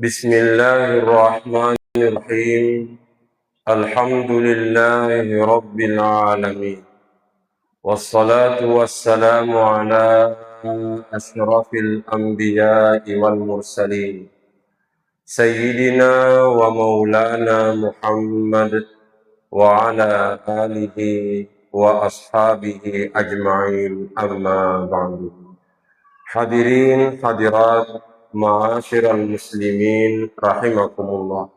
Bismillahirrahmanirrahim. Alhamdulillahi rabbil alamin. Wassalatu wassalamu ala asyrafil anbiya'i wal mursalin. Sayyidina wa maulana Muhammad wa ala alihi wa ashabihi ajma'in, amma ba'du. Hadirin hadirat ma'asyiral muslimin rahimakumullah.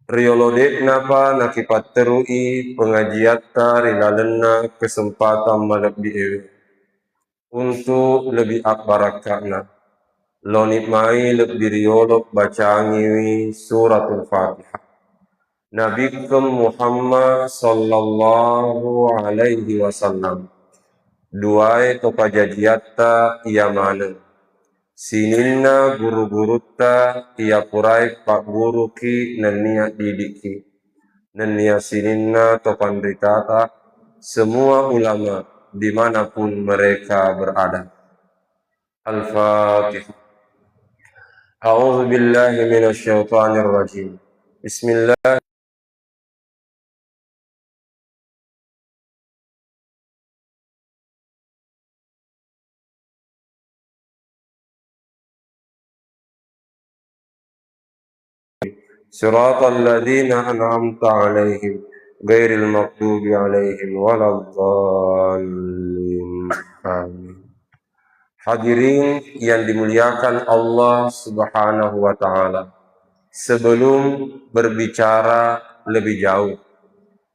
Riolode napa nakipat terui pengajiatta rilalena kesempatan malabdi ewe untuk lebih barakahna lonit mai lebih riolok bacaangiwi suratul Fatihah. Nabi Muhammad sallallahu alaihi wasallam duai to pajajiatta ia mana sininna guru-gurutta ia purai pak guru ki nania didiki nania sininna to pandritata semua ulama dimanapun mereka berada. Al-Fatihah. A'udzu billahi minasyaitonir rajim. Bismillah. Siratal ladzina an'amta 'alaihim ghairil maghdubi 'alaihim waladdallin. Amin. Hadirin yang dimuliakan Allah Subhanahu wa taala. Sebelum berbicara lebih jauh,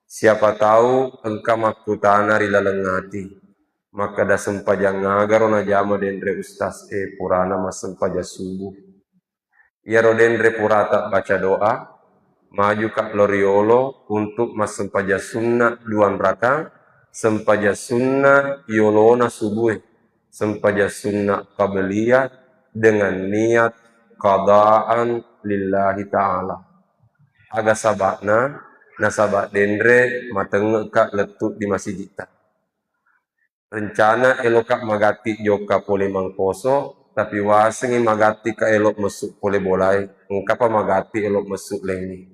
siapa tahu engkau makutana rilalengati, maka da sempajang ngagaro na jama dendre ustaz purana mas sempaja subuh. Ya rodendre purata baca doa, maju kak loriolo untuk mas sempaja sunnah duan raka, sempaja sunnah yolona subuh, sempaja sunnah qabliyah dengan niat qadaan lillahi ta'ala. Aga sabakna, nasabak dendre mateng kak letut di masjid kita. Rencana elokak magati joka pole mangkoso, tapi wasengi magati ka elok mesuk pole bolai, engkapa magati elok mesuk leni.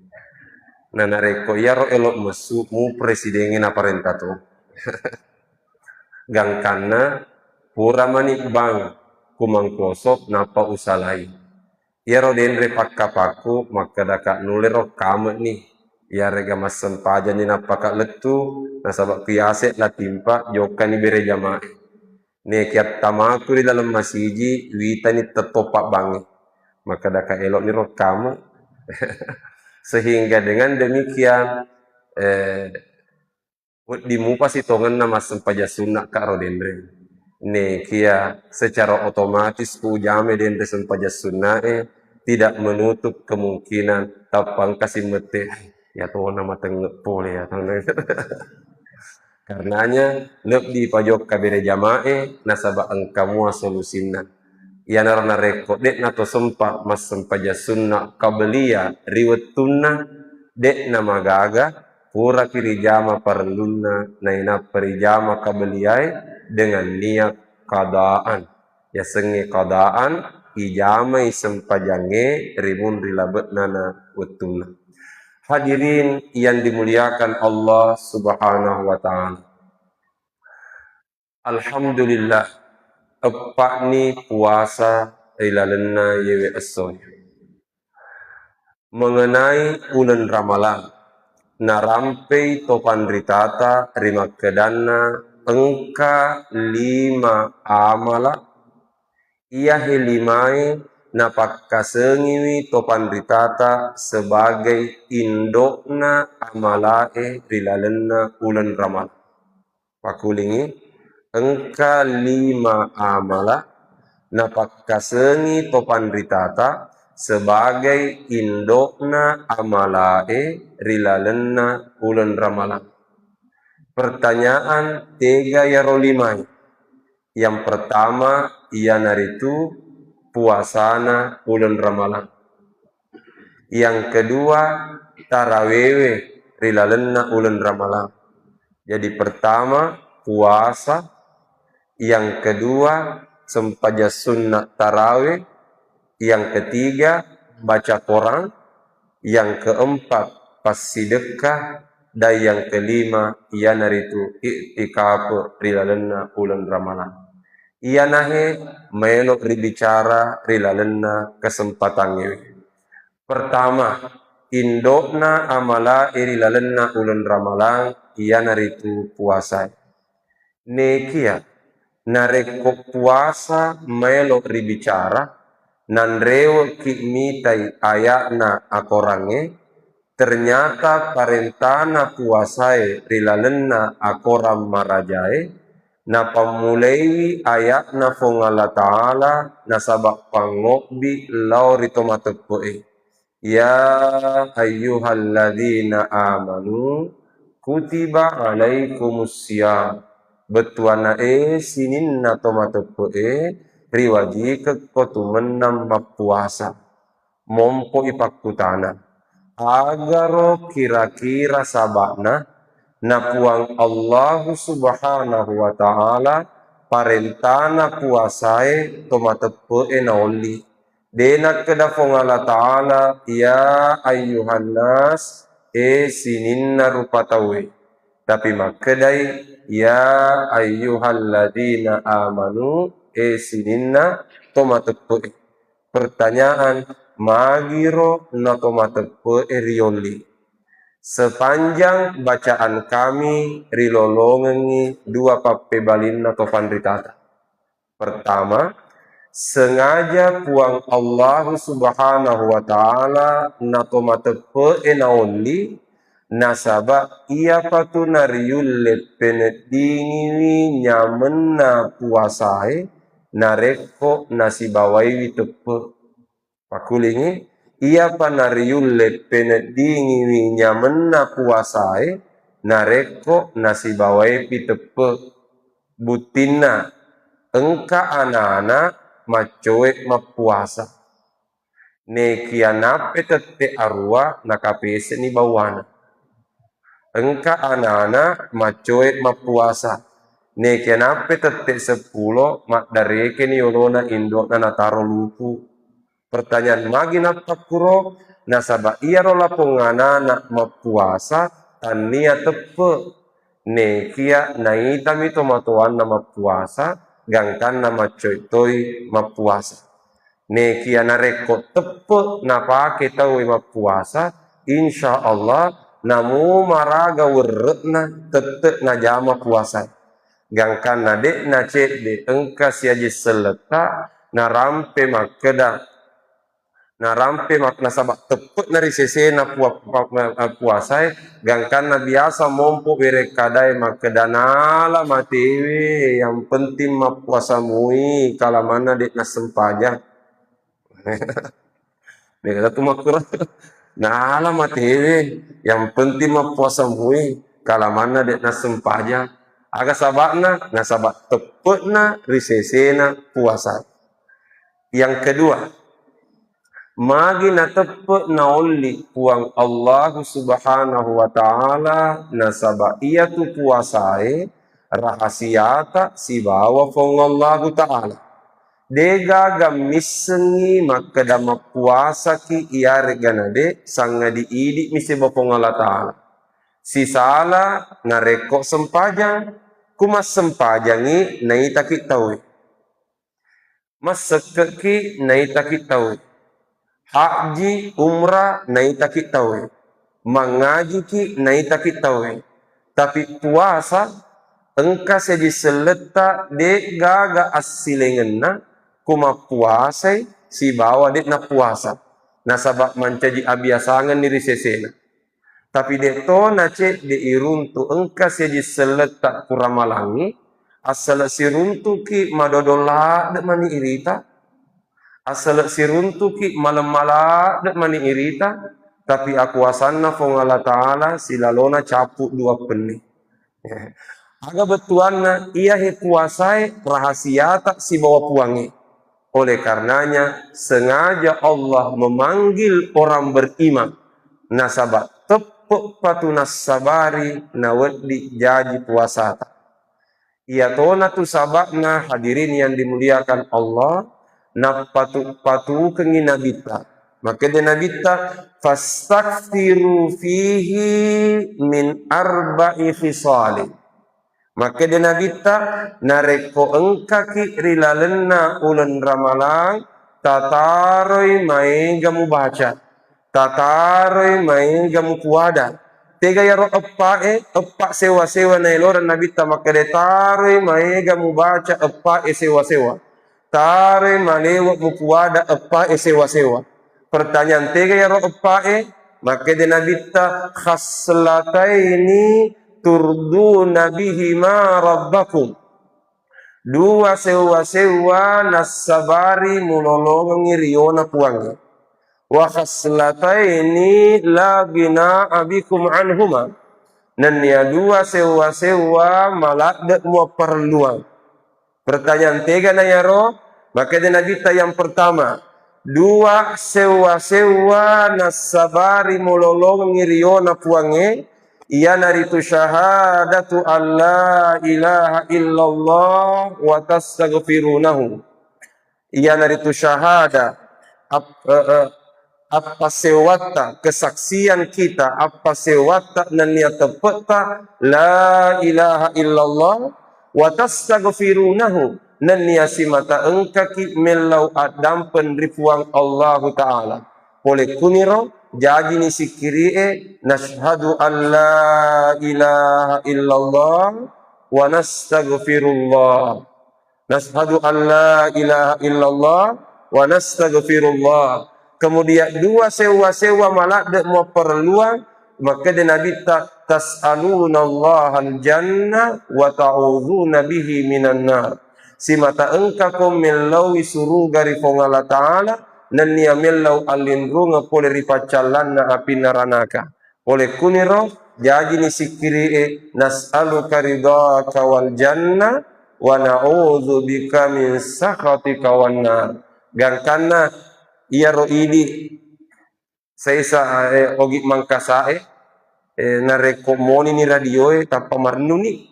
Nana reko yaro elok mesuk mu presidengin apa rentato. Gangkana pura manik bang kumangkoso napa usalai. Yaro dendre pakkapaku maka dakak nulero kamet nih. Ya rega masem paja ni napa kak letu nasabak kiaset la timpa joka ni bere jamaah. Nih kiat tamaku di dalam masjid wita ni tetopak banget. Maka dakak elok ni kamu. Sehingga dengan demikian dimupas hitungan nama sempaja sunnah kak rodendre. Nih kia secara otomatis ujame dendre sempaja sunnah tidak menutup kemungkinan tapang kasih mete ya tuh nama tengok pole ya karenanya lebih pajok kabere jamae nasabak engkamu solusinna ya narana reko dek nato sempa mas sempaja sunnah kabelia riwetunna dek nama gaga pura kiri jama parlunna naina perijama kabeliai dengan niat kadaan ya sengi kadaan ijamai sempajange rimun rilabet nana wetunna. Hadirin yang dimuliakan Allah Subhanahu wa taala. Alhamdulillah epak ni puasa ilalena yewe esoy. Mengenai bulan Ramalan narampai topan ritata rima kedana engka 5 amala ia helimai napak kasengiwi topan ritata sebagai indokna amalae rilalena bulan Ramalan. Pakulingi engka 5 amala napak kasengi topan ritata sebagai indokna amalae rilalena bulan Ramalan. Pertanyaan 3 ya rolimai. Yang pertama ia naritu puasana bulan Ramalan. Yang kedua tarawewe rilalena bulan Ramalan. Jadi pertama puasa, yang kedua sempaja sunnah tarawih, yang ketiga baca Quran, yang keempat pas sedekah, dan yang kelima ia naritu iktikaf rilalena bulan Ramadan. Ia nahe melok ribicara rilalena kesempatan. Pertama, indokna amala rilalena bulan Ramadan ia naritu puasa. Nekia nareko puasa melok ribicara nanreo mitai ayatna akorange, ternyata parentana puasai rilalena akoram marajae, na pamulai ayatna fongala ta'ala na sabak pangokbi lau ritomatepoe. Ya ayyuhalladzina amanu kutiba alaikumusiyam. Betuana sininna tomatepoe riwaji kekotumenam mapuasa. Mompo ipakutana. Agaro kira-kira sabakna napuang Allah subhanahu wa ta'ala parentana puasai tomatepoe naoli. Denak kedafong Allah ta'ala ya ayyuhan nas sininna rupatawe. Tapi makedai ya ayyuhalladzina amanu sininna tomatepoe. Pertanyaan, magiro na tomatepoe rioli. Sepanjang bacaan kami rilolongengi dua papebalin na tofandritata. Pertama, sengaja puang Allah subhanahu wa ta'ala na tomatepoe naoli, nasaba ia patu nariulle penedingi nyamenna puasai nareko nasibawai tepe pakulingi ia panariulle penedingi nyamenna puasai nareko nasibawai tepe butina engka anak-anak macoe mapuasa nekianape tete arua nakapese ni bawana. Engka anak-anak macoe mapuasa nekianape tete 10 mak dareke ni olona indok na nataro lupu. Pertanyaan magi napakuro nasaba iya rola pongana nak mapuasa tania tepe nekia naitami tomatoan nama puasa gangkan nama coitoi mapuasa. Nekia nareko tepe napake tahu mapuasa insya Allah namu maraga werretna tete najama puasa. Gangkan nade na cek de engka siaji seleta narampe makeda narampe mak nasabak tepet nari sese na puasai gangkan na biasa mompo bere kadai makedanala matewe yang penting mapuasa mui kala mana dek na sempaja. Nek kata tu makura nala matewe yang penting mapuasa mui kala mana dek na sempaja. Aga sabakna nasabak tepet na risese na puasa. Yang kedua, magi na tepe na oli puang Allah subhanahu wa ta'ala nasaba iya tu puasai rahasiata si bawa fong Allah ta'ala dega gamisengi makadama puasa ki iare ganade sanga diidik misi bapong Allah ta'ala si sala nareko sempajang kumas sempajangi naitaki tawe mas sekeki naitaki tawe haji umrah naitaki tawe mangaji ki naitaki tawe tapi puasa engka seji seleta de gaga asilengenna kuma puasai si bawa de na puasa nasabak mancaji abiasangan diri sesena tapi de to nace de iruntu engka seji seleta kuramalangi asal siruntu ki madodola de mani irita asal siruntu ki malam-mala dak mani irita tapi aku asanna fong Allah ta'ala silalona capuk 2 peni. Aga betuanna ia he puasai rahasia tak si bawa puangi. Oleh karenanya sengaja Allah memanggil orang beriman nasabak tepuk patunas sabari nawedi jadi puasa tak. Ia tona tu sabakna hadirin yang dimuliakan Allah na patu kengina bita Maka dia Nabi ta fastaghfiru fihi min arba'i khisalin. Maka dia Nabi ta nareko engkaki rilalena ulen ramalang tataroi mai gamu baca. Tataroi mai gamu kuada. Tega yaro epa sewa-sewa na iloran Nabi ta maka dia taroi mai gamu baca epa sewa-sewa. Taroi malewa mu kuada epa sewa-sewa. Pertanyaan tega yaro epa maka dia Nabi ta khaslataini turduna bihima rabbakum. Dua sewa-sewa nasabari mulolong ngiriona puangi. Wa khaslataini la bina abikum anhuma. Dan ya dua sewa-sewa malak mua perluang. Pertanyaan tiga na yaro, maka dia Nabi ta yang pertama. Dua sewa-sewa nasabari mulolong ngiriona puangi. Ia naritu syahadatu an la ilaha illallah wa tastaghfirunahu. Ia naritu syahada apa sewata kesaksian kita apa sewata nan niat tepeta la ilaha illallah wa tastaghfirunahu nan niasi mata engkaki melau adam penripuang Allah Ta'ala. Oleh kuniro jadi ni sikiri nashhadu an la ilaha illallah wa nastaghfirullah. Nashhadu an la ilaha illallah wa nastaghfirullah. Kemudian dua sewa-sewa malak dek mau perluan maka dia Nabi tas'aluna Allah al-jannah wa ta'udhuna bihi minan nar. Si mata engkau mellawi suruh gari Allah Ta'ala nan niya mellaw alindro nga pole ripacalan na api naranaka. Oleh kuniro, jadi ni sikiri nas'aluka ridhaka wal jannah wa na'udzu bika min sakhatika wan nar. Gangkana iya ro idi sa ogi mangkasae nareko moni ni radio tapa marnuni.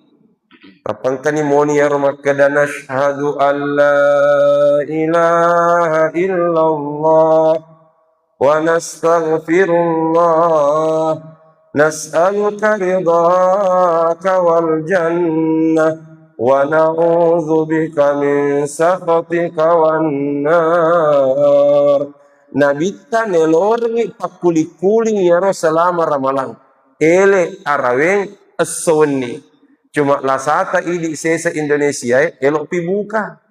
Tapangkani moni ya romakada nashhadu an la ilaha illallah wa nastaghfirullah nas'aluka ridhaka wal jannah wa na'udzu bika min sakhatika wan nar. Nabita nelorngi pakuli-kuli ya ro selama ramalang ele araweng asawni. Cuma lasata idi sesa Indonesia elok pi buka.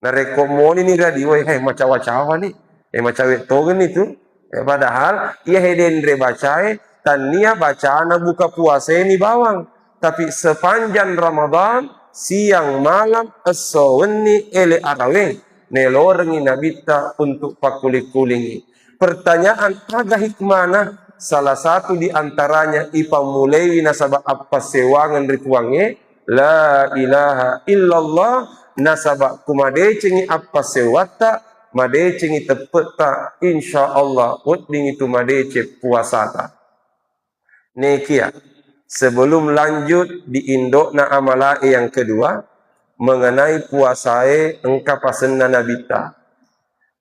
Narekomoni ni radio macawa-cawa ni. Macawe togen itu. Padahal ia hedendre bacae tania bacana buka puasa ni bawang. Tapi sepanjang Ramadan siang malam esowni ele araweng nelorengi nabita untuk pakuli-kulingi. Pertanyaan ada hikmana? Salah satu di antaranya ipa mulai nasabah apa sewangan rituangnya la ilaha illallah nasabah kumadecengi apa sewata madecengi tepeta insyaallah uding itu madece puasata. Nekia sebelum lanjut di indokna amala yang kedua mengenai puasae engka pasenna nabita.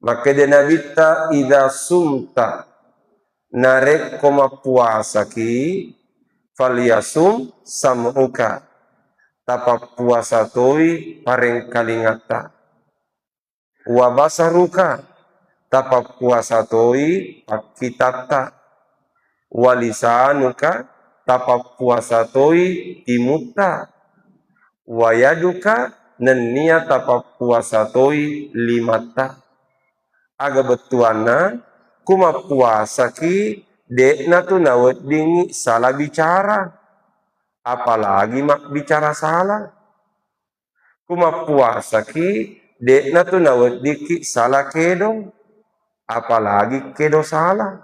Maka dia nabita idza sumta narek koma puasa ki falyasum sam'uka tapa puasa toi pareng kalingata wa basaruka tapa puasa toi pakitata wa lisanuka tapa puasa toi imutta wa yaduka nenia tapa puasa toi limata. Aga betuana kuma puasa ki dekna tu nawat dingi salah bicara. Apalagi mak bicara salah. Kuma puasa ki dekna tu nawat diki salah kedong. Apalagi kedo salah.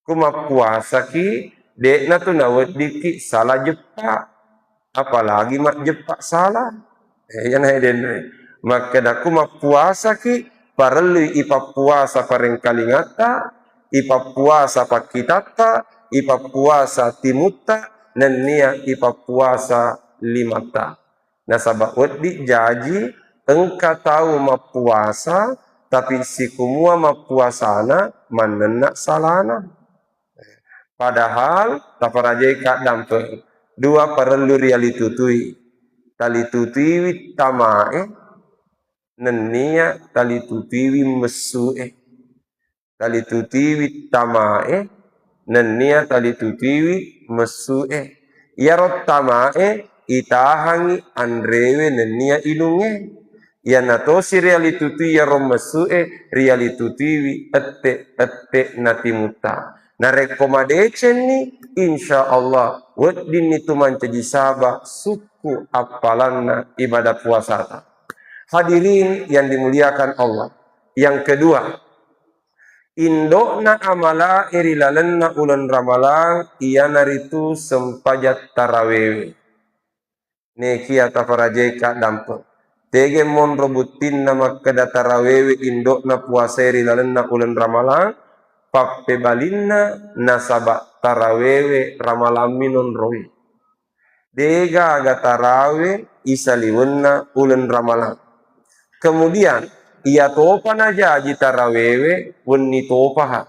Kuma puasa ki dekna tu nawat diki salah jepak. Apalagi mak jepak salah. Yan heden. Maka da kuma puasa ki parelu ipa puasa pareng kalingata, ipa puasa pakitata, ipa puasa timuta, dan nia ipa puasa limata. Nasabah wedi jaji engka tahu ma puasa tapi si kumua ma puasana manena salana. Padahal taparajai kak dampe dua perlu riali tutui tali tutui tamae nenia tali tutui mesue tali tutui tamae nenia tali tutui mesue yarot tamae itahangi andrewe nenia ilunge ya natosi realitutui ya romesue realitutui ette natimuta na rekomendation ni insya Allah wadin itu mancaji sabah suku apalanna ibadah puasa. Hadirin yang dimuliakan Allah. Yang kedua, indokna amala irilalenna ulan ramalang iya naritu sempajat tarawih. Nekia tafarajeka dampo. Tege mon robutin nama kada tarawih indokna puasa irilalenna ulan ramalang pape balinna nasaba tarawih ramalang minon rohi. Dega aga tarawih isaliwenna ulan ramalang. Kemudian ia topa na jaji tarawewe wenni topa ha.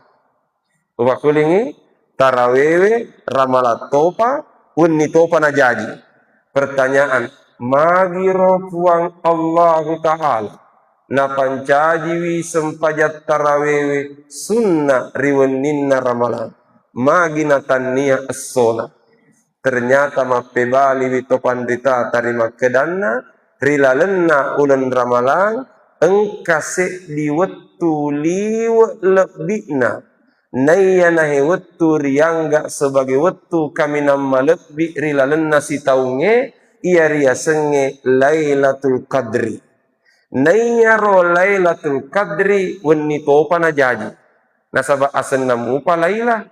Upakulingi tarawewe ramalat topa wenni topa na jaji. Pertanyaan, magiro puang Allahu Ta'ala na pancajiwi sempajat tarawewe sunnah riweninna ramalan magina tannia as-sona. Ternyata mapebali witopan rita tarima kedanna rilalenna ulan ramalang engkase diwettu liwa lebihna nayyanahe wettu riangga sebagai wettu kami nama lebih rilalenna si taunge iya ria senge Lailatul Qadri nayyaro Lailatul Qadri wenni topa na jaji nasaba asen namu pa laila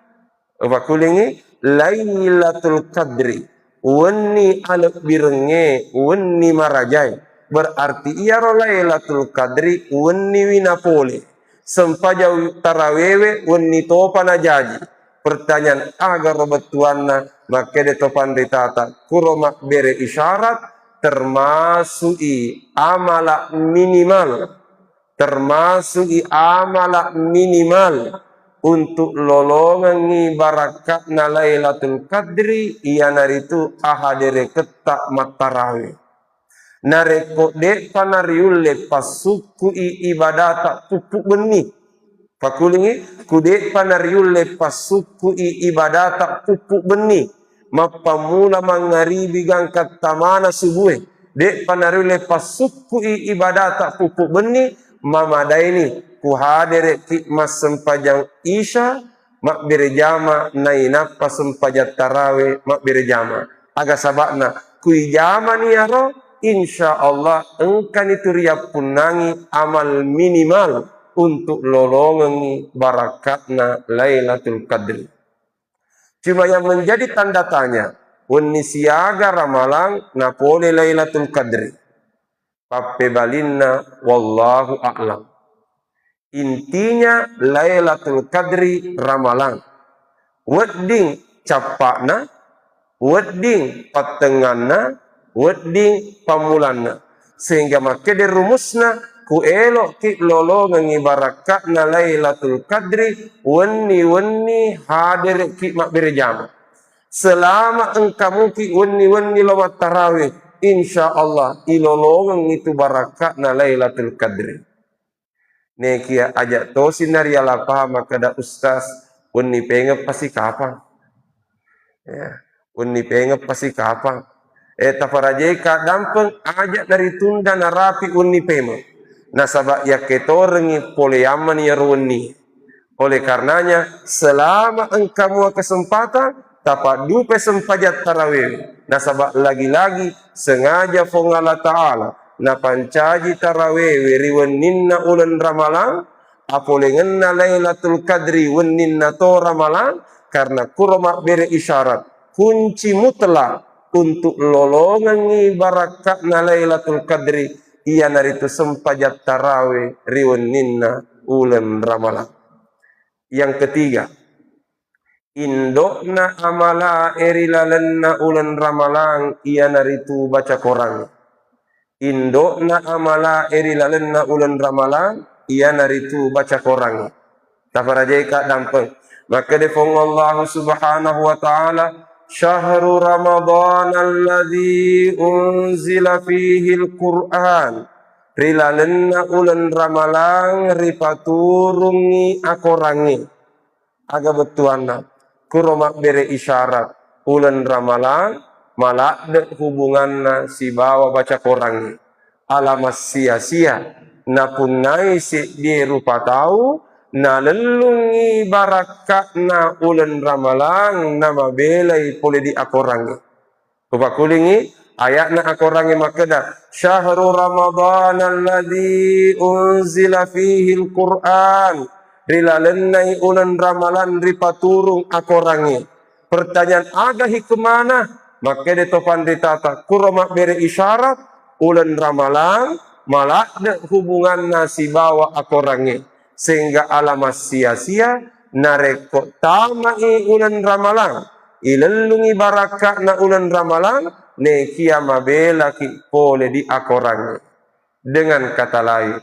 upakulingi Lailatul Qadri wenni alep birenge wenni marajai berarti iya ro Lailatul Qadri wenni winapole sempaja tarawewe wenni topa na jaji. Pertanyaan agar robetuanna makede topan ditata kuromak bere isyarat termasui amala minimal untuk lolongangi barakat na Lailatul Qadri iya naritu ahadere ketak matarawe nareko de panariulle pasuku ibadata pupuk benih pakulingi kude panariulle pasuku ibadata pupuk benih mapamula mangaribi gangkat tamana subuhe de panariulle pasuku ibadata pupuk benih mamadaini kuhadere mas sempajang isya mak berjama naina pas sempajat tarawe mak berjama aga sabakna kui jama ni aro insyaallah engkan itu riap punangi amal minimal untuk lolongi barakatna Lailatul Qadri. Cuma yang menjadi tanda tanya wenni siaga ramalang napole Lailatul Qadri pape balinna wallahu a'lam. Intinya Lailatul Qadri ramalan wedding capakna wedding patenganna wedding pamulanna sehingga makede rumusna ku elok ki lolongan barakatna Lailatul Qadri wenni hadir ki mak berjama selama engkamu ki wenni lawat tarawih insyaallah ilolongan itu barakatna Lailatul Qadri. Nekia ajak to sinaria lapa maka da ustaz wenni pengep pasti kapang ya wenni pengep pasti kapang tafarajai ka dampeng ajak dari tunda narapi wenni peme nasaba ya ketorengi poleyaman ya wenni oleh karenanya selama engkamu kesempatan tapak dupe sempajat tarawih nasaba lagi-lagi sengaja fongala ta'ala na pancaji tarawih riweninna ulan ramalan apolengenna Lailatul Qadri weninna to ramalan karena kuromak bere isyarat kunci mutlak untuk lolongangi barakatna Lailatul Qadri iya naritu sempajat tarawih riweninna ulan ramalan. Yang ketiga, indokna amala erilalenna ulan ramalan iya naritu baca Quran. Indokna amala erilalenna ulan ramalan ia naritu baca korang tafarajai kak dampeng. Maka defong Allah subhanahu wa ta'ala, syahrul Ramadan alladzi unzila fihi al-Qur'an, rilalenna ulan ramalang ripaturungi akorangi aga betuana kuromak bere isyarat ulan ramalang malak de hubunganna si bawa baca korangi alamas sia-sia napun nai si di rupa tahu na lelungi barakat na ulan ramalang nama belai boleh di akorangi rupa kulingi ayat na akorangi makeda syahrul Ramadan alladzi unzila fihi al-Qur'an, rilalennai ulan ramalan ripaturung akorangi. Pertanyaan aga hikmana maka de topan ditata kuromak bere isyarat ulan ramalan malak de hubungan nasi bawa akorangi sehingga alamas sia-sia nareko tamai ulan ramalan ilelungi barakat na ulan ramalan ne kiama bela ki pole di akorangi. Dengan kata lain,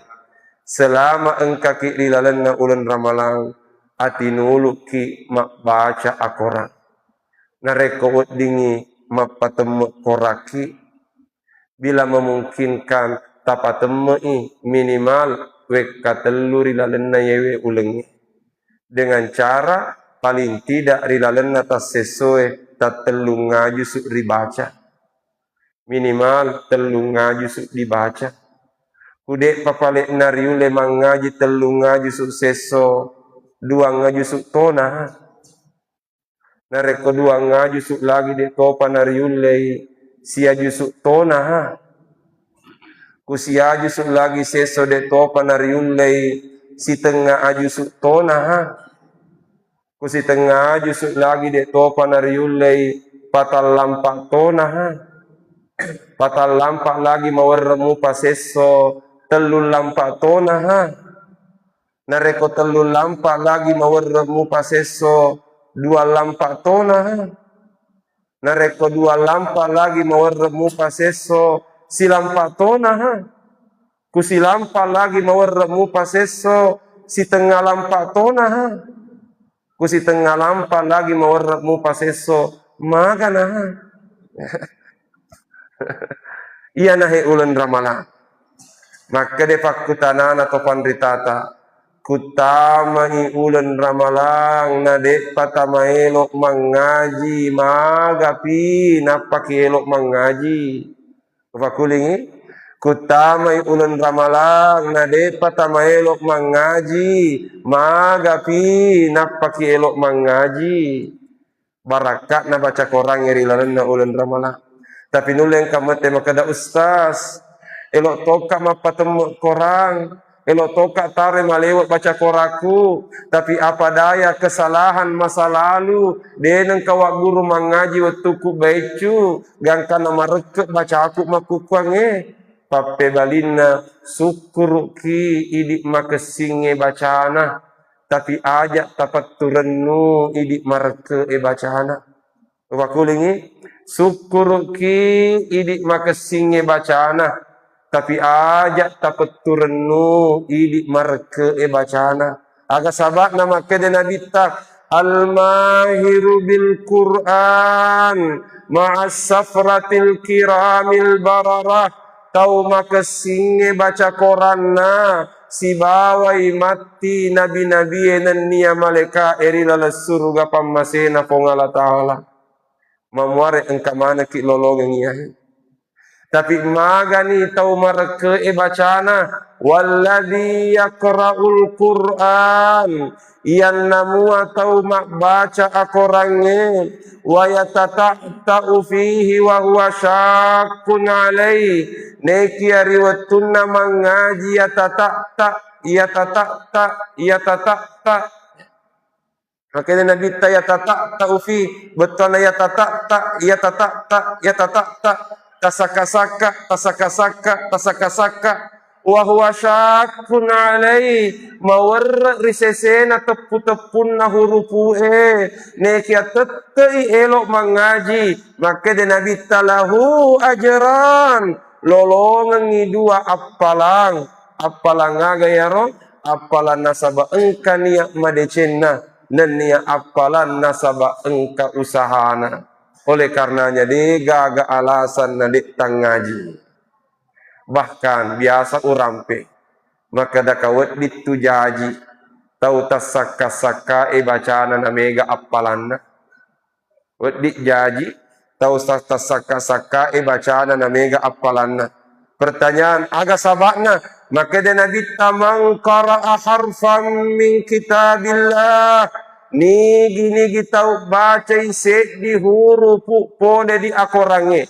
selama engka ki rilalenna ulan ramalang ati nulu ki mak baca akoran nareko dingi mapatemu koraki bila memungkinkan tapatemui minimal wek katelu rilalenna yewe ulengi dengan cara paling tidak rilalenna tas sesuai tatelung ngajusuk ribaca minimal telung ngajusuk dibaca kudek papalek nariule mangaji telung ngajusuk seso dua ngajusuk tona nareko dua ngajusuk lagi dek topa nariule sia jusuk tona kusia jusuk lagi seso dek topa nariule si tengah ajusuk tona kusi tengah ajusuk lagi dek topa nariule patal lampak tona patal lampak lagi mawarmu paseso telul lampak tona nareko telul lampak lagi mawarmu paseso dua lampak tona nareko dua lampak lagi mawarmu paseso si lampak tona kusi lampak lagi mawarmu paseso si tengah lampak tona kusi tengah lampak lagi mawarmu paseso magana iya nahe ulan ramalan maka depak kutanana topan ritata kutamai ulan ramalang na dek patama elok mengaji magapi napaki elok mengaji fakulingi kutamai ulan ramalang na dek patama elok mengaji magapi napaki elok mengaji barakat na baca korang irilalan na ulan ramalang. Tapi nuleng kamate makada ustaz elok toka mapatemu korang elok toka tare malewat baca koraku tapi apa daya kesalahan masa lalu deneng kawak guru mengaji waktu ku baicu gangkan nama reket baca aku makukuange pape balina syukur ki idik makesinge bacana tapi ajak tapat turenu idik mareke bacana wakulingi syukur ki idik makesinge bacana tapi ajak takut turenu idik marke bacana aga sabak nama kede nabi tak al-mahiru bil Qur'an ma'as safratil kiramil bararah tau makesinge baca Qur'anna si bawai mati nabi-nabi enan niya maleka erilala surga pammasena pongala ta'ala mamuare engka mana ki lolong iya tapi magani tau marke bacana walladzi yaqra'ul Qur'an yang namua tau mak baca akorange wa yatata'u fihi wa huwa syaqqun alai neki ariwatunna mangaji yatata'ta makanya Nabi yatata ufi betul yatata tasakasaka wa huwa syaqqun alai mawar risesena tepu-tepunna hurufu nekia tettei elok mengaji makanya Nabi talahu ajran lolongan dua apalang aga ya roh apalan nasaba engka niya madecenna dan niya apalan nasaba engka usahana. Oleh karenanya gaga alasan na tang ngaji. Bahkan biasa urampe maka dakawat ditu jaji tau tasaka-saka bacana na mega apalanna. Wadi jaji tau tasaka-saka bacana na mega apalanna. Pertanyaan agak sabakna maka dia Nabi tamang qara'a harfan min kitabillah nigi tau baca isi di huruf pode di akorange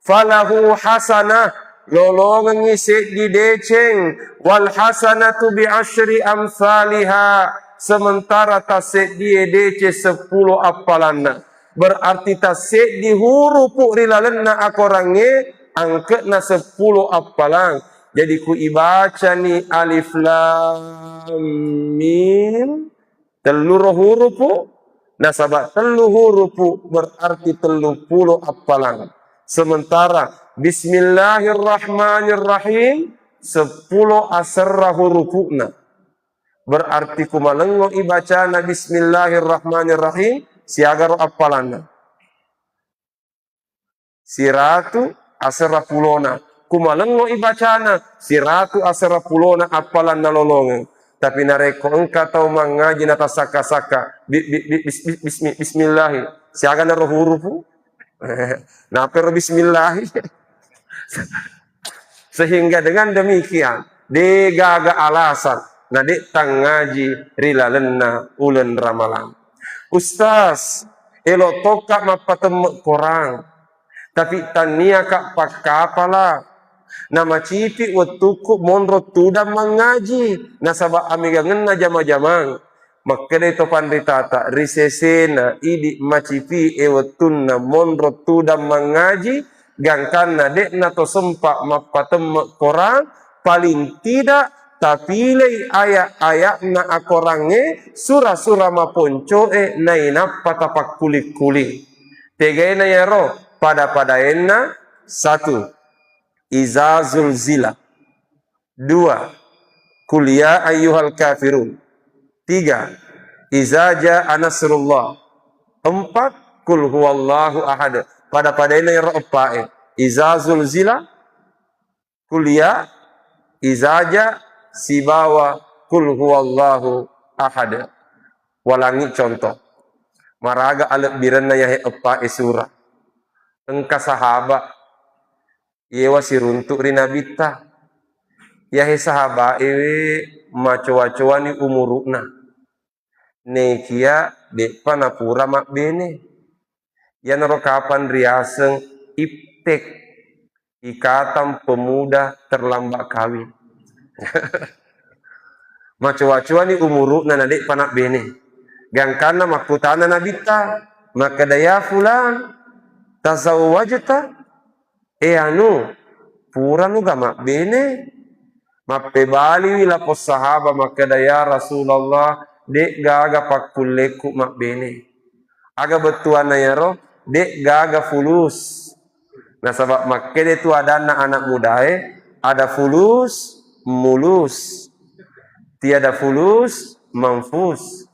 falahu hasanah lolongan isi di deceng wal hasanatu bi asyri amsalihha sementara tasik di dece 10 apalanna berarti tasik di huruf rilalenna akorange angkatna 10 apalang. Jadi ku ibaca ni alif lam mim telur huruf nasabah telu huruf berarti 30 apalang. Sementara bismillahirrahmanirrahim 10 asra hurufna. Berarti ku malengo ibacana bismillahirrahmanirrahim siagar apalanna. Siratu asra pulona kumalengo ibacana siratu asra pulona apalan nalolongan tapi nareko engka tau mangaji nata saka-saka bismillahi siaga naro hurufu nah pero bismillahi sehingga dengan demikian gaga alasan na tang ngaji rilalenna ulen ramalan ustaz elo toka mapatem korang tapi tania kak pakapala nama cipi wetuku monro tuda mengaji nasaba amiga ngena jama-jamang makede to panditata risesena idi macipi wetunna monro tuda mengaji gangkanna dekna to sempak mapatem korang paling tidak tapilei ayat-ayat na akorange surah-surah maponco naina patapak kulik-kulik tegena ya roh pada enna 1 izazul zila 2 kuliah ayyuhal kafirun 3 izaja anasrullah 4 kul huwallahu ahad pada enna ya ro'pae izazul zila kuliah izaja sibawa kul huwallahu ahad walangi contoh maraga alep biranna ya epae surah engka sahabat yewa siruntuk rinabita yahe sahabat macoa-coa ni umurukna nekia dek panapura mak bene yan rokapan riaseng iptek ikatan pemuda terlambat kawin macoa-coa ni umurukna nadek panak bene gangkana makutana nabita maka daya fulan tazawwajta anu pura nu gama bene mappe bali la pos sahaba makada ya Rasulullah dek gaga pakulleku mak bene aga betuana ya roh dek gaga fulus nah sabab makkede tu ada anak muda ada fulus mulus tiada fulus manfus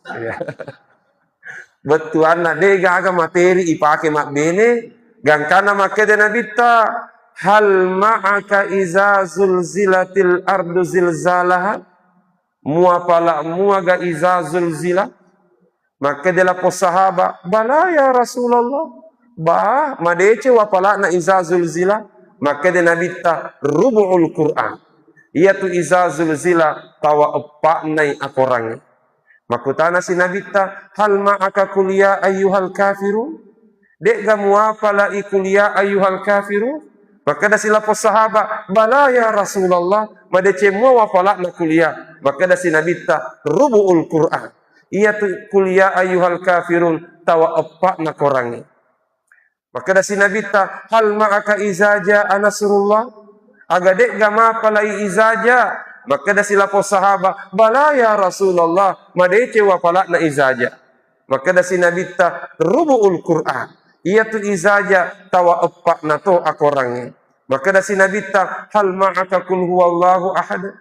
betuana dek gaga materi ipake mak bene gangkana makede nabita hal ma'aka iza zulzilatil ardu zilzalaha muapala muaga iza zulzila makede la posahaba bala ya Rasulullah ba madece wapala na iza zulzila makede nabita rubu'ul Quran iatu iza zulzila tawa epak nai akorang makutana si nabita hal ma'aka kuliah ayyuhal kafirun dek gamu apala ikuliah ayyuhal kafiru maka da sila pos sahaba bala ya Rasulullah madece mua wapala na kuliah maka da sinabita rubu'ul Quran iya tu kuliah ayyuhal kafirun tawa epak na korangi maka da sinabita hal ma'aka izaja anasrullah aga dek gama apala izaja maka da sila pos sahaba bala ya Rasulullah madece wapala na izaja maka da sinabita rubu'ul Quran ia tu izaja tawa epak na to akorangnya maka da sinabita hal ma'aka kul huwallahu ahad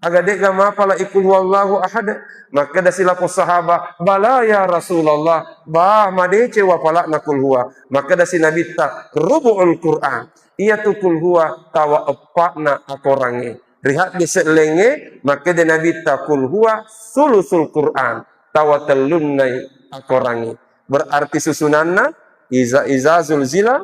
Aga dek gama pala ikul wallahu ahad. Maka dah silapo sahabat, bala ya Rasulullah, bah madece wa pala nakul huwa. Maka dah si Nabi ta rubu'ul Quran. Ia tu kul huwa tawa epakna akorangi. Rihat di selenge, maka dah Nabi ta kul huwa sulusul Quran. Tawa telunnai akorangi. Berarti susunanna iza zulzila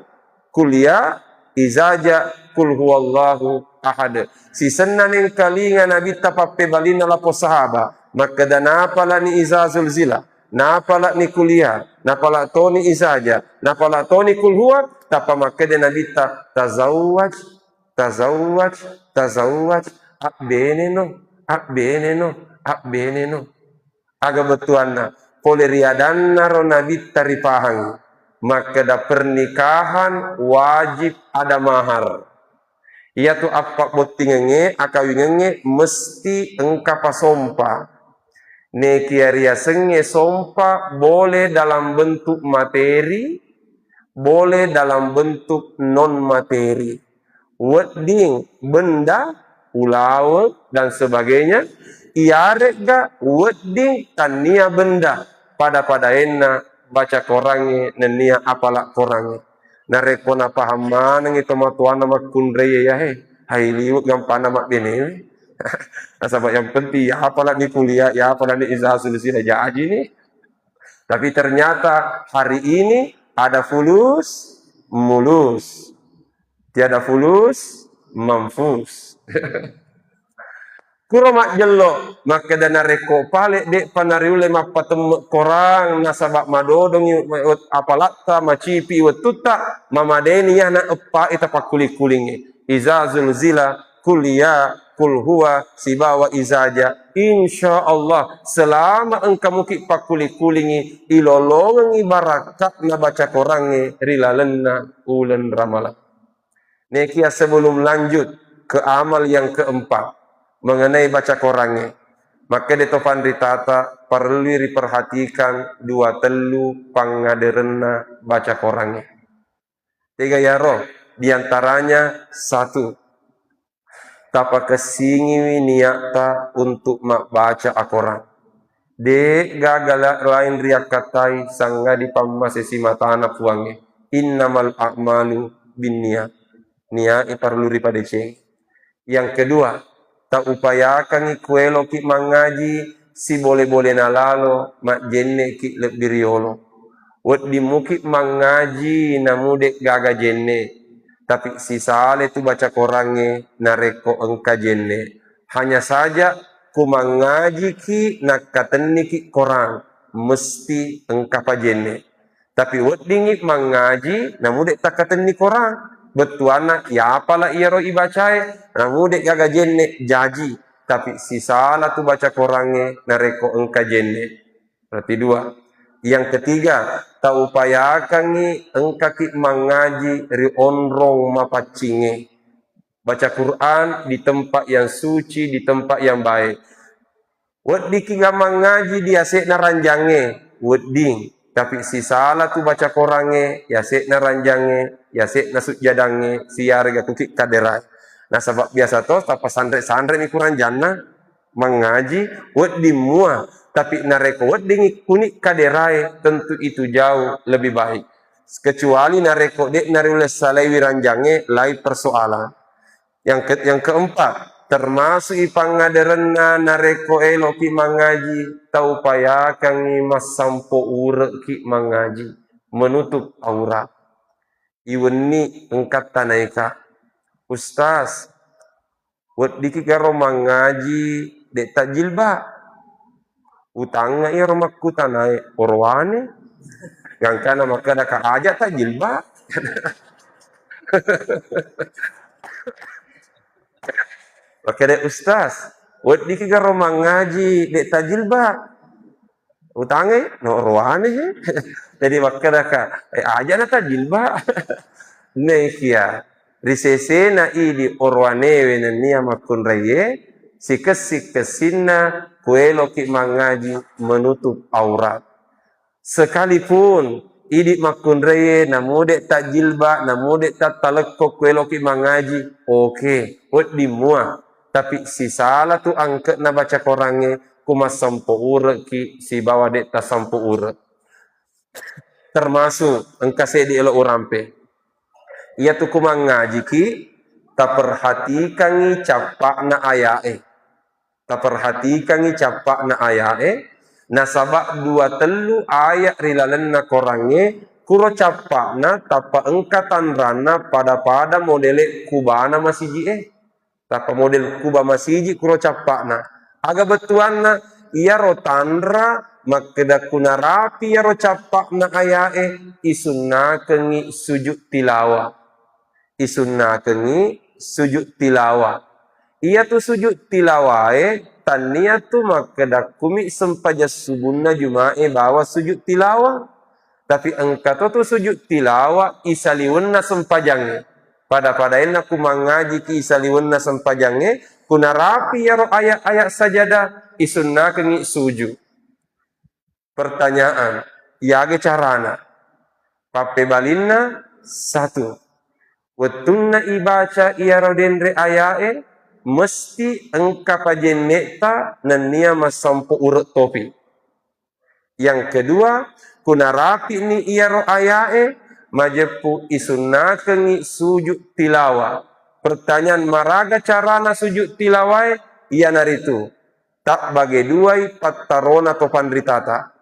kuliah izaja kul huwallahu ahad. Si senan yang kalinga Nabi tapape balina lapo sahaba. Maka dan napala ni iza zulzila, napala ni kuliah, napala to ni izaja, napala to ni kul huwa, tapa maka dan Nabi tazawwaj, akbeneno, akbeneno. Aga betuanna poleriadanna ro Nabi taripahang. Maka da pernikahan wajib ada mahar. Ia tu apa botingenge akawingenge mesti engkapa sompa. Nekiaria senge sompa boleh dalam bentuk materi, boleh dalam bentuk non materi. Wedding benda, ulawe dan sebagainya. Iarega wedding tania benda pada enna baca korangi nenia apalak korangi. Nareko na pahaman ng ito matuan na magkundreye ya he. Hai liwag ng panamak bini. Nasabak yang penting ya pala ni kuliah, ya pala ni izahul sila jaji ni. Tapi ternyata hari ini ada fulus, mulus. Tiada fulus, mamfus. Kuromak jelo maka dana reko pale dek panariule mapatem korang nasabak madodong apalata macipi wetuta mamadeni ya na epa ita pakuli kulingi izazul zila kuliah kul huwa sibawa izaja insyaallah selama engkau muki pakuli kulingi ilolong ibarakat na baca korangi rilalenna ulen ramala. Nekia sebelum lanjut ke amal yang keempat mengenai baca korangi, maka ditofan ritata perlu diperhatikan dua telu pangaderena baca korangi. Tiga ya roh, diantaranya satu, tapa kesingi niata untuk mak baca akoran. De gagala lain riak katai sangga di pamasesi matana puangi. Innamal a'malu binniyat. Niat perlu dipadece. Yang kedua, tak upayakan ikuelo ki mangaji si boleh-boleh nalalo mak jenne ki lebih riolo. Wad dimuki mangaji namudek gaga jenne. Tapi si sale tu baca korange nareko engka jenne. Hanya saja ku mangaji ki nak kateni ki korang mesti engka pa jenne. Tapi wad dingit mangaji namudek tak kateni korang. Betuana ya apalah ia roh ibacai namudek gaga jenne jaji tapi si salah tu baca korange nareko engka jenne. Berarti dua. Yang ketiga, tak upayakan ni engka ki mangaji ri onrong mapacinge. Baca Quran di tempat yang suci, di tempat yang baik. Wedi ki mangaji dia sek naranjange, wedi. Tapi si salah tu baca korange, ya sek naranjange, ya sek nasut jadange, siarga kukik kaderai. Nah sebab biasa toh tapa sandre ni kurang jana mengaji, wedi mua. Tapi nareko wedi kunik kaderai, tentu itu jauh lebih baik. Kecuali nareko dek nariule salai wiranjange, lain persoalan. Yang keempat, termasuk ipangaderena nareko eloki mangaji tau payakan mas sampo urek ki mangaji menutup aurat iweni engkat tanaika ustaz wad diki karo mangaji dek tak jilba utangnya ya romakku tanai orwane yang kana maka ada ka aja tak jilba. Oke dek ustaz, wad diki karo mangaji dek tajil ba, utange no rohane he, jadi maka daka aja na tajil ba, nekia risese na idi orwane wenenia makun raye, sikesina kuelo ki mangaji menutup aurat, sekalipun idi makun raye namudek tajil ba, namudek tak talekok kuelo ki mangaji, oke, wad dimua. Tapi si salah tu angkat na baca korangnya kuma sampo ure ki si bawa dek ta sampo ure. Termasuk engkase di elo urampe. Ia tu kuma ngaji ki ta perhatikan ni capak na ayae. Ta perhatikan ni capak na ayae. Nasabak dua telu ayat rilalen na korangnya kuro capak na tapa engkatan rana pada modele kubana masiji tapa model kuba masiji kuro capak na aga betuan na iya rotandra makeda kuna rapi ya ro capak na ayae isunna kengi sujud tilawa iya tu sujud tilawae tania tu makeda kumi sempaja subunna jumae bawa sujud tilawa tapi engkau tu sujud tilawa isaliwenna sempajangnya pada enak ku mengaji ki isaliwenna sempajangnya kuna rapi ya ro ayat-ayat sajadah isunna kengi sujud. Pertanyaan yage carana pape balinna satu wetunna ibaca iya ro dendre ayae mesti engka pajeneta nania masampo urut topi. Yang kedua kuna rapi ni iya ro ayae majepu isunna kengi sujud tilawa. Pertanyaan maraga carana sujud tilawae iya naritu tak bagi duai pattarona topan ritata.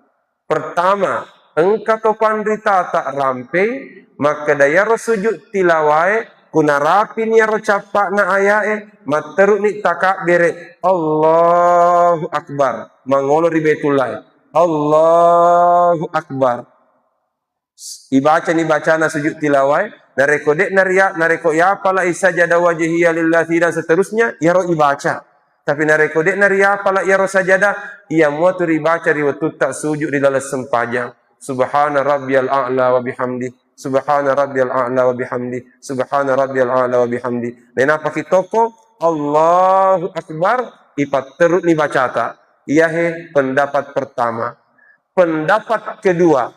Pertama engka topan ritata rampe maka daya ro sujud tilawae kuna rapi ni ro capak na ayae materu ni takak bere Allahu Akbar mangolo ribetulai Allahu Akbar. Ibaca ni bacana sujud tilawai, nareko dek nariak, nareko ya pala isajada wajhiya lillahi dan seterusnya, ya ro ibaca. Tapi nareko dek nariak pala ya ro sajada, ia muatu ribaca riwatut tak sujud di dalam sempajang. Subhana rabbiyal a'la wa bihamdi. Subhana rabbiyal a'la wa bihamdi. Subhana rabbiyal a'la wa bihamdi. Dan apa kitoko? Allahu Akbar, ipat terut ni bacata. Iahe pendapat pertama. Pendapat kedua,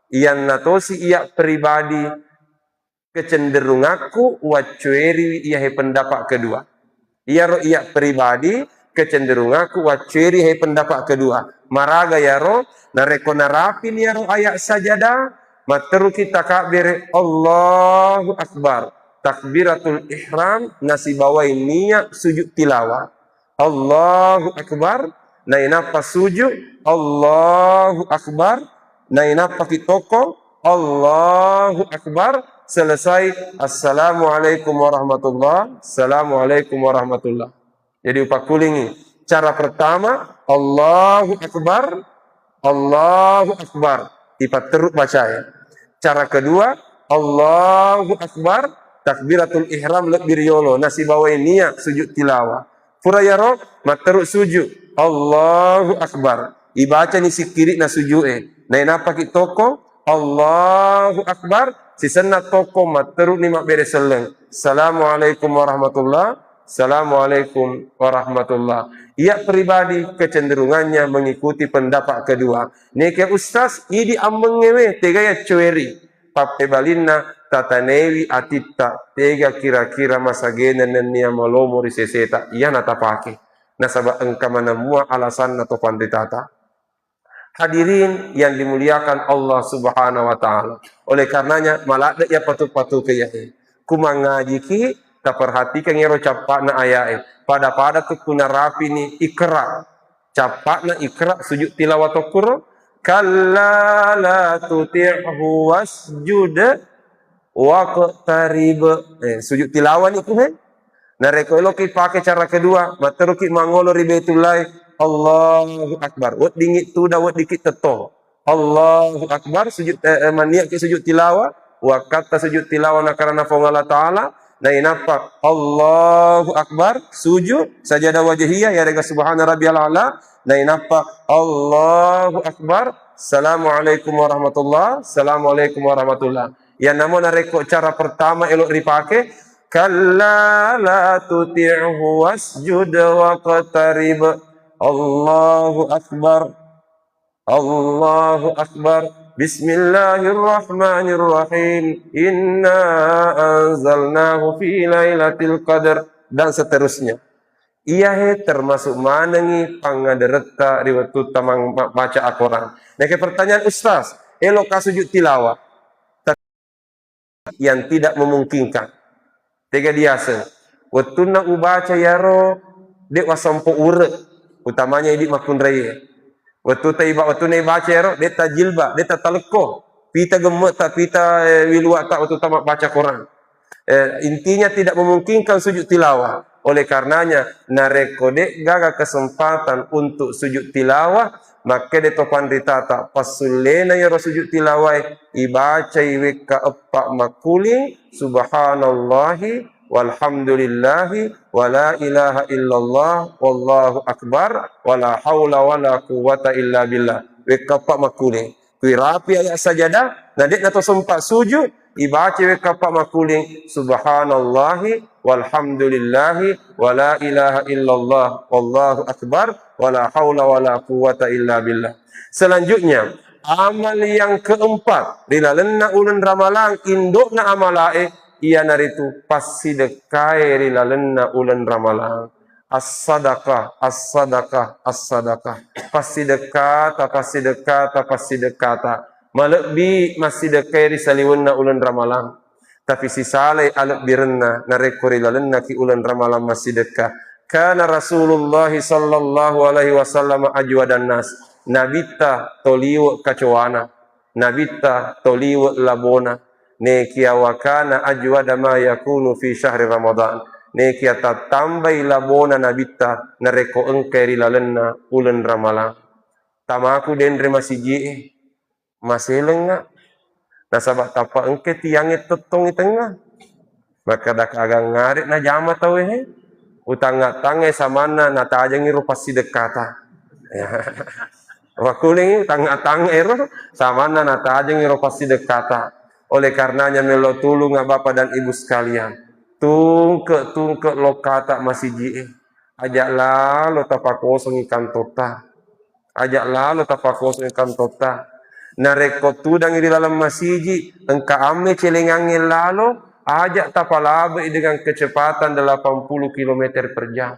yang natosi ia pribadi kecenderungaku wacueri iahe pendapat kedua. Ia pribadi kecenderungaku wacueri iahe pendapat kedua. Maraga yaro nareko narapin yaro ayat sajadah materu kita kabir Allahu Akbar. Takbiratul ihram nasi bawai niat sujud tilawah. Allahu Akbar. Nainapa sujud Allahu Akbar, nainapa kitoko Allahu Akbar, selesai Assalamualaikum warahmatullah, Assalamualaikum warahmatullah. Jadi upakulingi cara pertama Allahu Akbar, Allahu Akbar, ipat teruk baca ya. Cara kedua Allahu Akbar, takbiratul ihram lebih riolo nasi bawa niat sujud tilawah. Pura yaro materuk sujud Allahu Akbar. Ibaca ni sikiri na sujue. Na inapa ki toko Allahu Akbar. Sisena toko materuk ni mak bere seleng. Assalamualaikum warahmatullah. Assalamualaikum warahmatullah. Ia pribadi kecenderungannya mengikuti pendapat kedua. Neke ustaz idi ambengewe tegaya cueri. Pape balinna tatanewi atita tega kira-kira masa gena nenia malomo riseseta. Ia natapake. Nasabah engkau menemua alasan atau panditata. Hadirin yang dimuliakan Allah Subhanahu wa taala. Oleh karenanya malak ya patu-patu ke yahe. Kumangaji ki ta perhatikan ngero capakna ayae. Pada tu kuna rapi ni ikra. Capakna ikra sujud tilawat Qur'an. Kalla la tuti'hu wasjud waqtarib. Sujud tilawat ni kuhe. Nareko eloki pakai cara kedua, materuki mangolo ribetulai Allahu Akbar. Wot dingit tu dah wot dikit teto. Allahu Akbar sujud maniak ke sujud tilawah, wa kata sujud tilawah na karena Allah taala, na inapa Allahu Akbar sujud sajadah wajhiyah ya rega subhana rabbiyal a'la, na inapa Allahu Akbar. Assalamualaikum warahmatullah. Assalamualaikum warahmatullah. Yang namun nareko cara pertama elok ripake kalla la tuti'hu wasjud waqtarib. Allahu Akbar. Allahu Akbar. Bismillahirrahmanirrahim. Inna anzalnahu fi lailatul qadar. Dan seterusnya. Iya termasuk manengi pangadereta riwatu tamang baca Al-Quran. Nah ke pertanyaan Ustaz, elok sujud tilawah yang tidak memungkinkan. Tega diasa. Waktu nak ubaca yaro dek wasampo ure, utamanya ini makun raya. Waktu na baca yaro dek ta jilba, dek ta taleko, pita gemet tak pita wilwa tak waktu tamak baca Quran. Intinya tidak memungkinkan sujud tilawah. Oleh karenanya, narekode gaga kesempatan untuk sujud tilawah, maka de topan ritata pasulena ya sujud tilawah ibaca iwe ka epak makuling subhanallahi walhamdulillahi wala ilaha illallah wallahu akbar wala haula wala quwata illa billah. We ka epak makuling kui rapi ayat sajadah nadik nato sempat sujud ibaca we ka epak makuling subhanallahi walhamdulillahi wala ilaha illallah wallahu akbar wala haula wala quwata illa billah. Selanjutnya amal yang keempat rilalenna ulun ramalang indokna amalae ia naritu pasidekai rilalenna ulun ramalang as-sadaqah as-sadaqah as-sadaqah pasidekata malebbi masidekai risaliwenna ulun ramalang. Tapi si saleh alak birenna narekori lalenna ki ulan ramalam masih dekat. Karena Rasulullah sallallahu alaihi wasallam ajwadan nas. Nabita toliwa kacowana. Nabita toliwa labona. Nekia wakana ajwada ma yakunu fi syahri Ramadan. Nekia tatambai labona nabita nareko engkeri lalenna ulan ramalam. Tamaku dendre masih jie. Masih lengak. Nasabak tapa engke tiangnya tetong di tengah. Maka dak agang ngarit na jama tau utang tangai samana na tajangi rupa sidekata. Wakuling utang tangai ro samana na tajangi rupa sidekata. Oleh karenanya melo tulung Bapak dan Ibu sekalian. Tungke lokata masih jie. Ajaklah lo tapakosong ikan tota. Ajaklah lo tapakosong ikan tota. Nareko tudang di dalam masjid engka ame celengangin lalu ajak tapalabe dengan kecepatan 80 km per jam.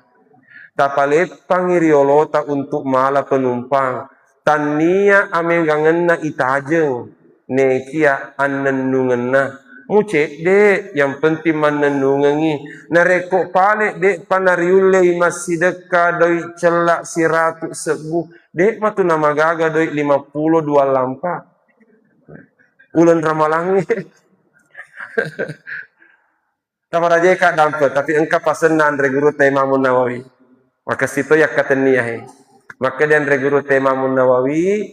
Tapalepang iriolota untuk mala penumpang. Tania ame gangenna itajeng nekia annenungenna. Mucek dek yang penting manenungengi. Nareko pale dek panariule masih dekat doi celak siratu sebuh. Dek matu nama gaga doi 52 lampa. Ulan ramalangi. Tamara jeka dampet, tapi engkau pasenan reguru Imam Nawawi. Maka situ ya kateniah. Maka dan reguru Imam Nawawi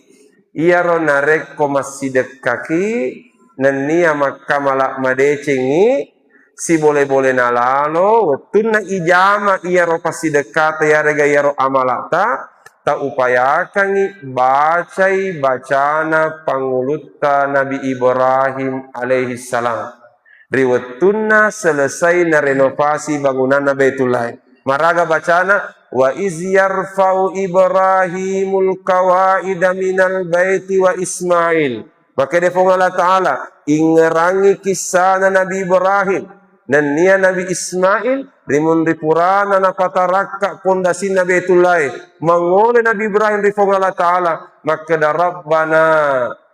ia ronarek masih dekaki nenia maka malak madecengi si boleh-boleh nalalo wetuna ijama ia ro pasti dekat ya rega ia ro amalata ta upayakan bacai bacana pangulutta Nabi Ibrahim alaihi salam riwetuna selesai na renovasi bangunan Baitullah maraga bacana wa iz yarfa'u Ibrahimul qawaida minal baiti wa Ismail. Maka defong Allah Ta'ala ingerangi kisah Nabi Ibrahim dan nia Nabi Ismail rimun ripurana na pataraka pondasi Nabi Baitullah mangole Nabi Ibrahim defong Allah Ta'ala maka da Rabbana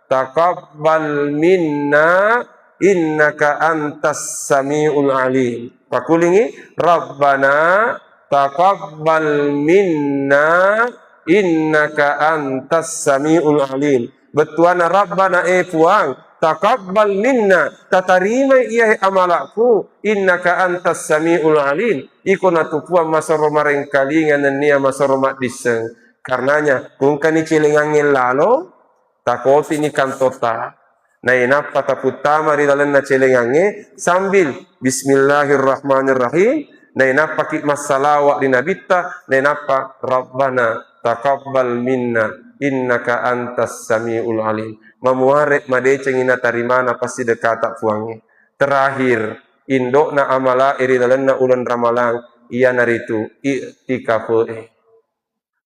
taqabbal minna innaka antas samiul alim. Pakulingi Rabbana taqabbal minna innaka antas samiul alim. Betuana Rabbana puang taqabbal minna tatarima iya amalaku innaka antas samiul alim. Iko natupuan masoro mareng kalingan nia masoro mak diseng. Karenanya kung kani cilingangin lalo takoti ni kantota. Na inapa taputama di dalam na celengange sambil Bismillahirrahmanirrahim. Na inapa ki masalawa di nabita. Na inapa Rabbana taqabbal minna innaka antas samiul alim. Mamuarek madeceng ina tarimana pasti dekata puange. Terakhir indok na amala iri dalam na ulan ramalang ia naritu i'tikafu.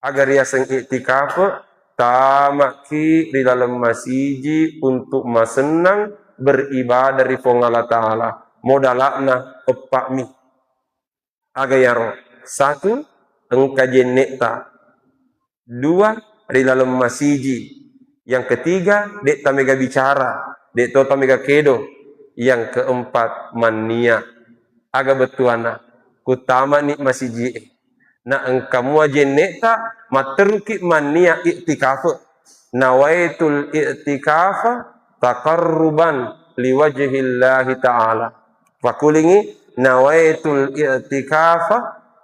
Agar ia seng i'tikafu tamaki di dalam masjid untuk masenang beribadah di Allah Ta'ala modalakna epak mi agayaro satu engka jenek ta. Dua, di dalam masiji. Yang ketiga, dek tamega bicara, dek to tamega kedo. Yang keempat, mania. Aga betuana, kutama ni masiji. Na engkamu jenek ta, materuki mania i'tikafu. Nawaitul i'tikafa taqarruban liwajhillahi ta'ala. Fakulingi nawaitul i'tikafa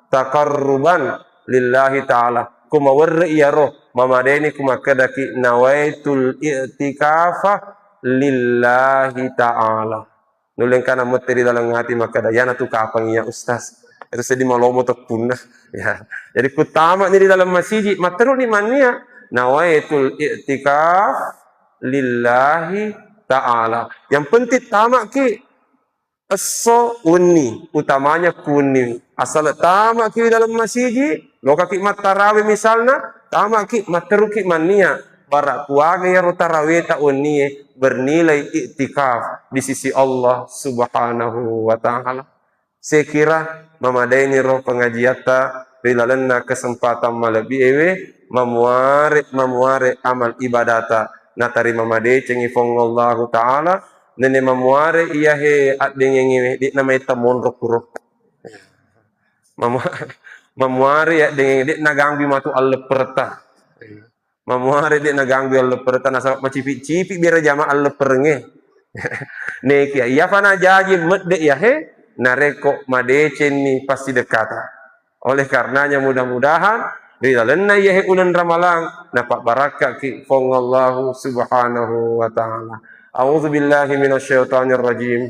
taqarruban lillahi ta'ala. Kuma warra iya roh mamadeni kuma kadaki nawaitul i'tikafa lillahi ta'ala. Nulen kana muteri dalam hati maka dayana tu kapang ya ustaz. Itu sedih malomo tok punah. Ya. Jadi kutama ni di dalam masjid, materu ni mania nawaitul i'tikaf lillahi ta'ala. Yang penting tamak ki eso uni, utamanya kuning. Asal tamak ki dalam masjid, loka ki mat tarawih misalnya, tamak ki materu ki mania. Para kuaga ya tarawih ta uni bernilai i'tikaf di sisi Allah Subhanahu wa ta'ala. Saya kira memadai roh pengajiata bilalena kesempatan malabi ewe memuare amal ibadata natari memadai cengi Allah ta'ala nene memuare iya he addengengi di namai tamon rokuro memuare ya dengan di nagangbi matu Allah perta memuare di nagangbi Allah perta nasa macipi-cipi biar jama Allah perenge neki ya fana jaji medde ya he nareko madecen ni pasti dekata. Oleh karenanya mudah-mudahan di dalam yahe ulan Ramalan dapat barakah ki Allah Subhanahu wa ta'ala. A'udzu billahi minasyaitonir rajim.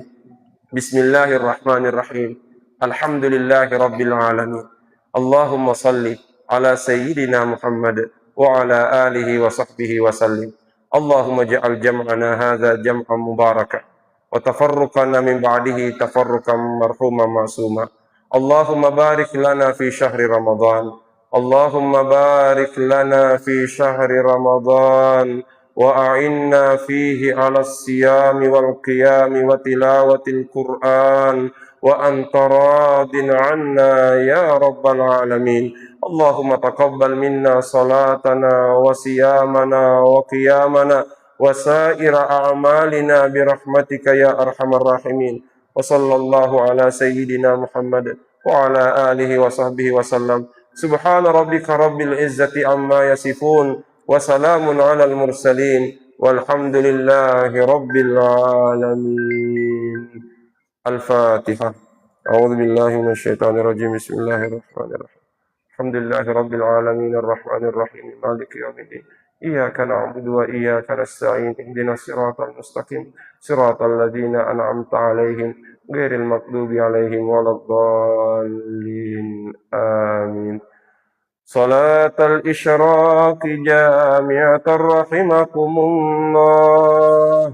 Bismillahirrahmanirrahim. Alhamdulillahi rabbil alamin. Allahumma salli ala sayyidina Muhammad wa ala alihi wa sahbihi wa sallim. Allahumma ja'al jam'ana hadza jam'an mubarakan. وتفرقنا من بعده تفرقا مرحوما معصوما اللهم بارك لنا في شهر رمضان اللهم بارك لنا في شهر رمضان وأعنا فيه على الصيام والقيام وتلاوة القرآن وأنت راض عنا يا رب العالمين اللهم تقبل منا صلاتنا وصيامنا وقيامنا وسائر أعمالنا برحمتك يا أرحم الراحمين وصلى الله على سيدنا محمد وعلى آله وصحبه وسلم سبحان ربك رب العزة عما يصفون وسلام على المرسلين والحمد لله رب العالمين الفاتحة أعوذ بالله من الشيطان الرجيم بسم الله الرحمن الرحيم الحمد لله رب العالمين الرحمن الرحيم مالك يوم الدين إياك نعبد وإياك نستعين اهدنا الصراط المستقيم صراط الذين أنعمت عليهم غير المغضوب عليهم ولا الضالين آمين صلاة الإشراق جامعة رحمكم الله